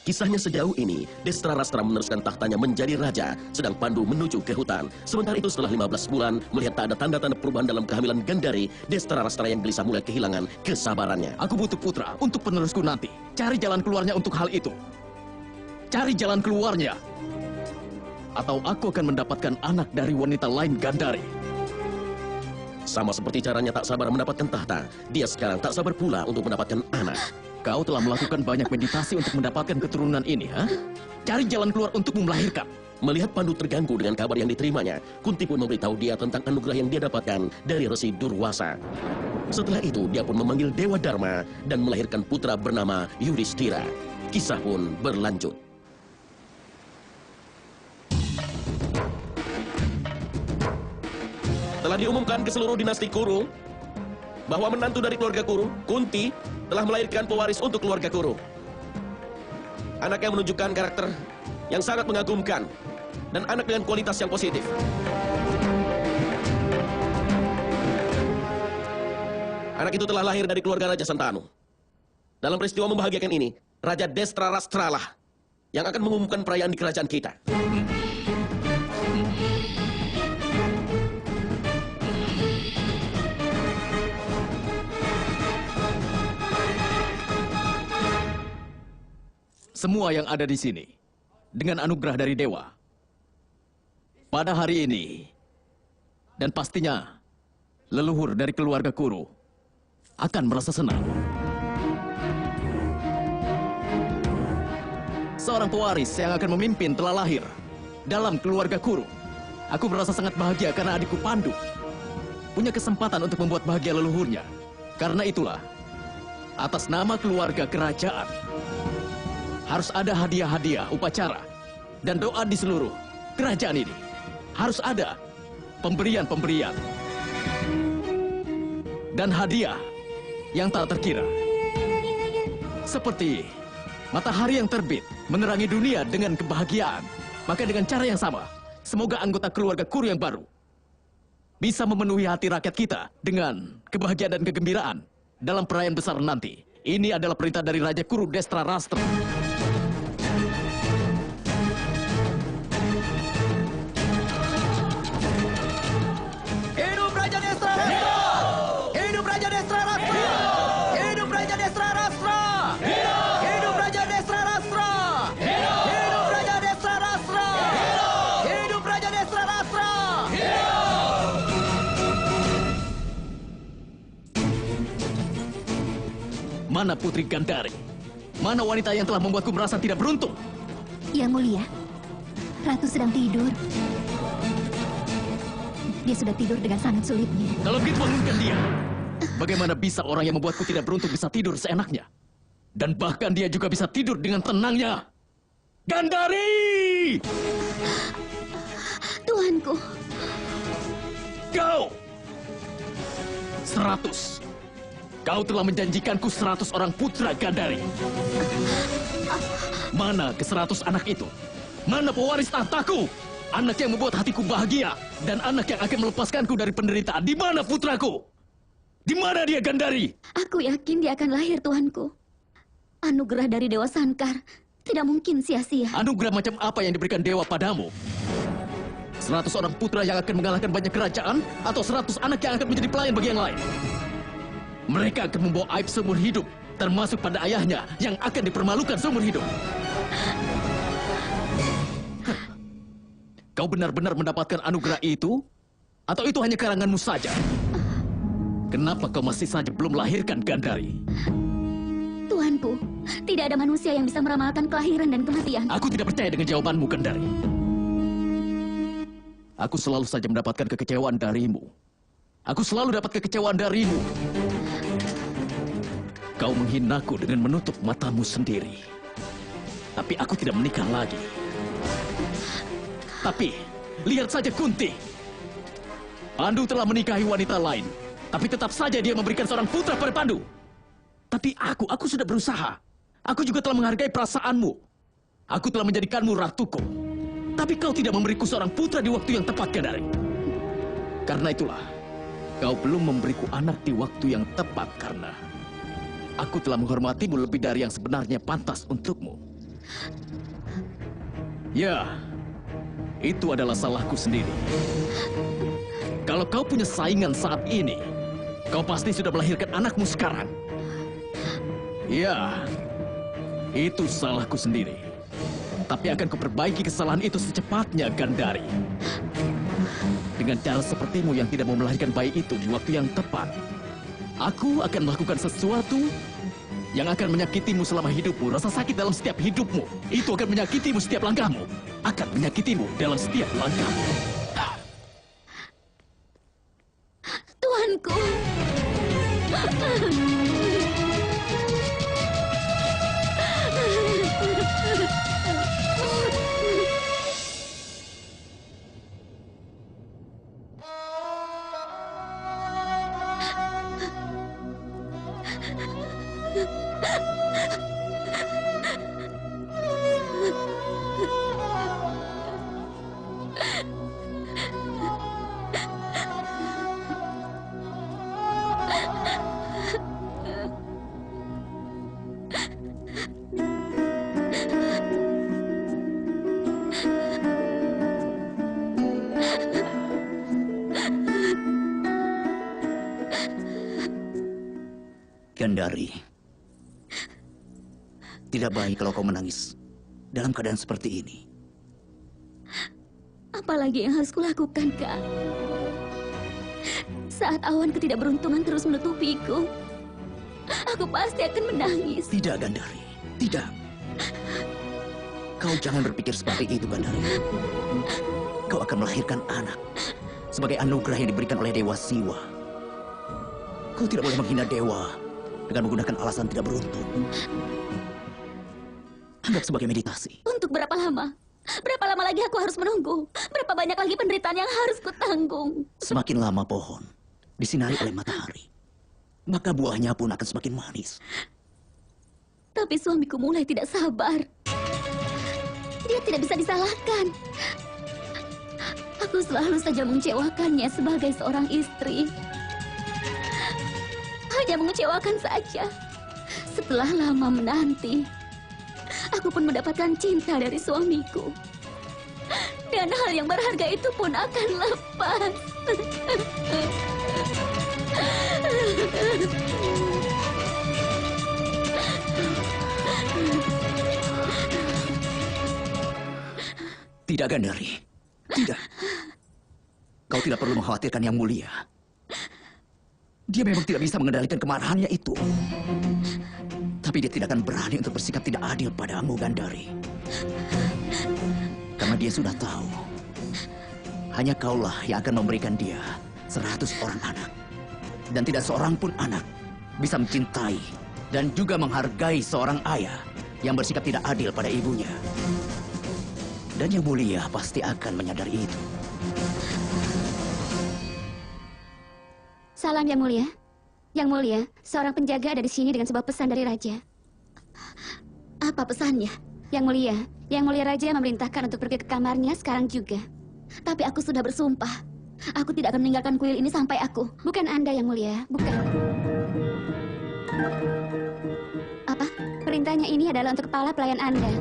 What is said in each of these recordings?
Kisahnya sejauh ini, Destrarastra meneruskan tahtanya menjadi raja, sedang Pandu menuju ke hutan. Sementara itu setelah 15 bulan, melihat tak ada tanda-tanda perubahan dalam kehamilan Gandari, Destrarastra yang gelisah mulai kehilangan kesabarannya. Aku butuh putra untuk penerusku nanti. Cari jalan keluarnya untuk hal itu. Cari jalan keluarnya. Atau aku akan mendapatkan anak dari wanita lain Gandari. Sama seperti caranya tak sabar mendapatkan tahta, dia sekarang tak sabar pula untuk mendapatkan anak. Kau telah melakukan banyak meditasi untuk mendapatkan keturunan ini, ha? Cari jalan keluar untuk melahirkan. Melihat Pandu terganggu dengan kabar yang diterimanya, Kunti pun memberitahu dia tentang anugerah yang dia dapatkan dari Resi Durwasa. Setelah itu, dia pun memanggil Dewa Dharma dan melahirkan putra bernama Yudhishthira. Kisah pun berlanjut. Telah diumumkan ke seluruh dinasti Kuru bahwa menantu dari keluarga Kuru, Kunti, telah melahirkan pewaris untuk keluarga Kuru. Anak yang menunjukkan karakter yang sangat mengagumkan dan anak dengan kualitas yang positif. Anak itu telah lahir dari keluarga Raja Santanu. Dalam peristiwa membahagiakan ini, Raja Destrarastra lah yang akan mengumumkan perayaan di kerajaan kita. Semua yang ada di sini, dengan anugerah dari Dewa, pada hari ini, dan pastinya leluhur dari keluarga Kuru akan merasa senang. Seorang pewaris yang akan memimpin telah lahir dalam keluarga Kuru. Aku merasa sangat bahagia karena adikku Pandu punya kesempatan untuk membuat bahagia leluhurnya. Karena itulah, atas nama keluarga kerajaan, harus ada hadiah-hadiah, upacara, dan doa di seluruh kerajaan ini. Harus ada pemberian-pemberian dan hadiah yang tak terkira. Seperti matahari yang terbit menerangi dunia dengan kebahagiaan. Maka dengan cara yang sama, semoga anggota keluarga Kuru yang baru bisa memenuhi hati rakyat kita dengan kebahagiaan dan kegembiraan dalam perayaan besar nanti. Ini adalah perintah dari Raja Kuru Destrarastra. Mana Putri Gandari? Mana wanita yang telah membuatku merasa tidak beruntung? Yang mulia, Ratu sedang tidur. Dia sudah tidur dengan sangat sulitnya. Kalau begitu bangunkan dia. Bagaimana bisa orang yang membuatku tidak beruntung bisa tidur seenaknya? Dan bahkan dia juga bisa tidur dengan tenangnya. Gandari! Tuanku. Kau! 100. Kau telah menjanjikanku 100 orang putra Gandari. Mana ke-100 anak itu? Mana pewaris tahtaku? Anak yang membuat hatiku bahagia. Dan anak yang akan melepaskanku dari penderitaan. Di mana putraku? Di mana dia, Gandari? Aku yakin dia akan lahir, tuanku. Anugerah dari Dewa Sankar tidak mungkin sia-sia. Anugerah macam apa yang diberikan Dewa padamu? 100 orang putra yang akan mengalahkan banyak kerajaan? Atau 100 anak yang akan menjadi pelayan bagi yang lain? Mereka akan membawa aib seumur hidup, termasuk pada ayahnya yang akan dipermalukan seumur hidup. Kau benar-benar mendapatkan anugerah itu? Atau itu hanya karanganmu saja? Kenapa kau masih saja belum melahirkan Gandari? Tuanku, tidak ada manusia yang bisa meramalkan kelahiran dan kematian. Aku tidak percaya dengan jawabanmu, Gandari. Aku selalu saja mendapatkan kekecewaan darimu. Aku selalu dapat kekecewaan darimu. Kau menghinaku dengan menutup matamu sendiri. Tapi aku tidak menikah lagi. Tapi, lihat saja Kunti. Pandu telah menikahi wanita lain. Tapi tetap saja dia memberikan seorang putra pada Pandu. Tapi aku sudah berusaha. Aku juga telah menghargai perasaanmu. Aku telah menjadikanmu ratuku. Tapi kau tidak memberiku seorang putra di waktu yang tepat, Gandari. Karena itulah, kau belum memberiku anak di waktu yang tepat karena aku telah menghormatimu lebih dari yang sebenarnya pantas untukmu. Ya, itu adalah salahku sendiri. Kalau kau punya saingan saat ini, kau pasti sudah melahirkan anakmu sekarang. Ya, itu salahku sendiri. Tapi akan kuperbaiki kesalahan itu secepatnya, Gandari. Dengan cara sepertimu yang tidak mau melahirkan bayi itu di waktu yang tepat, aku akan melakukan sesuatu yang akan menyakitimu selama hidupmu. Rasa sakit dalam setiap hidupmu, itu akan menyakitimu setiap langkahmu. Akan menyakitimu dalam setiap langkahmu. Tuanku. Gandari, tidak baik kalau kau menangis dalam keadaan seperti ini. Apalagi yang harus kulakukan, Kak? Saat awan ketidakberuntungan terus menutupiku, aku pasti akan menangis. Tidak, Gandari. Tidak. Kau jangan berpikir seperti itu, Gandari. Kau akan melahirkan anak sebagai anugerah yang diberikan oleh Dewa Siwa. Kau tidak boleh menghina Dewa dengan menggunakan alasan tidak beruntung. Anggap sebagai meditasi. Untuk berapa lama? Berapa lama lagi aku harus menunggu? Berapa banyak lagi penderitaan yang harus kutanggung? Semakin lama pohon disinari oleh matahari, maka buahnya pun akan semakin manis. Tapi suamiku mulai tidak sabar. Dia tidak bisa disalahkan. Aku selalu saja mengecewakannya sebagai seorang istri. Hanya mengecewakan saja. Setelah lama menanti, aku pun mendapatkan cinta dari suamiku. Dan hal yang berharga itu pun akan lepas. Tidak, Gandari. Tidak. Kau tidak perlu mengkhawatirkan Yang Mulia. Dia memang tidak bisa mengendalikan kemarahannya itu. Tapi dia tidak akan berani untuk bersikap tidak adil padamu, Gandari. Karena dia sudah tahu, hanya kaulah yang akan memberikan dia 100 orang anak. Dan tidak seorang pun anak bisa mencintai dan juga menghargai seorang ayah yang bersikap tidak adil pada ibunya. Dan Yang Mulia pasti akan menyadari itu. Salam, Yang Mulia. Yang Mulia, seorang penjaga ada di sini dengan sebuah pesan dari Raja. Apa pesannya? Yang Mulia Raja memerintahkan untuk pergi ke kamarnya sekarang juga. Tapi aku sudah bersumpah. Aku tidak akan meninggalkan kuil ini sampai aku. Bukan Anda, Yang Mulia. Bukan. Apa? Perintahnya ini adalah untuk kepala pelayan Anda.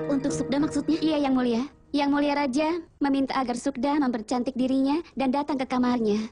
Untuk Sukda maksudnya? Iya, Yang Mulia. Yang Mulia Raja meminta agar Sukda mempercantik dirinya dan datang ke kamarnya.